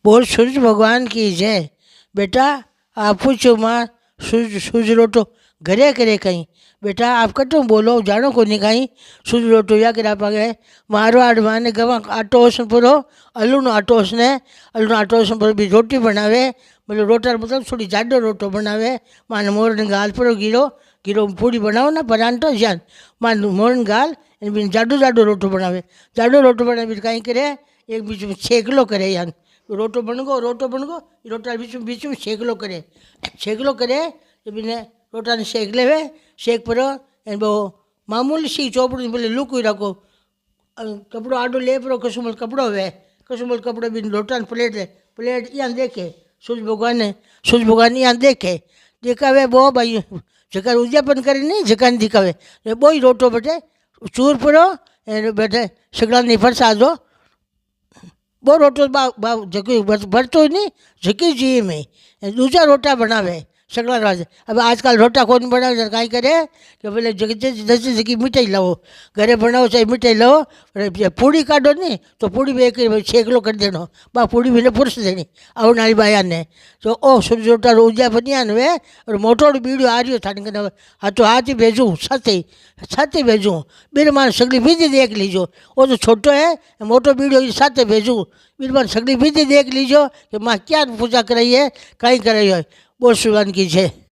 बोल सूरज भगवान की जय। बेटा आप पूछो माँ सूरज सूरज रोटो घरे करे कहीं। बेटा आप कटो बोलो जानो को नहीं कहीं सूरज रोटो या करा पागे मारो आड़ माने गवा आटो ओसन पूरो अलू नो आटो ओसने अलू नो आटो ओसन पूरो भी रोटी बनावे मतलब रोटा मतलब थोड़ी जाडो रोटो बनावे माने मोर ने गाल पूरो गिरो गिरो पूड़ी बनाओ ना परांठो जान मान मोर ने गाल बिन जाडो जाडो रोटो बनावे जाडो रोटो बनावे कहीं करे एक बीच में छेकलो करे यान रोटो बन गो रोटा बीच में छेकलो करे तो बिने रोटा ने शेक लेवे शेक पर वो मामूली सी चोपड़ी बोले लूक रखो कपड़ो आडो ले परो कसुमल कपड़ो वे कसुमल कपड़ो बिन रोटा ने प्लेट यहाँ देखे सूरज भगवान यहाँ देखे दिखावे बो भाई जकार उद्यापन करे नहीं जकार दिखावे बो ही रोटो बटे चूर परो बैठे सगड़ा नहीं फरसा दो बो रोटो जकी भरतो ही नहीं जकी जी में दूसरा रोटा बनावे सगड़ा राज अब आजकल रोटा कौन बनावे कहीं करे कि बोले जैसे जकी मिठाई लाओ घरे बनाओ चाहे मिठाई लाओ पूड़ी काटो नहीं तो पूड़ी में एक छेकलो कर देनो बा पूड़ी भी पुरुष देनी आव नाली बाया ने तो ओ सूरज रोटा रोजा बनिया वे और मोटो बीड़ियो आ रही था हाथों हाथ ही भेजूँ साथे भेजूँ बीर मान सगली बीजी देख लीजो वो तो छोटो है मोटो बीड़ियो साथे भेजूँ बीर मान सगली बीजी देख लीजो कि माँ क्या पूजा कराई है कहीं कराई है बोल सुरन की जय।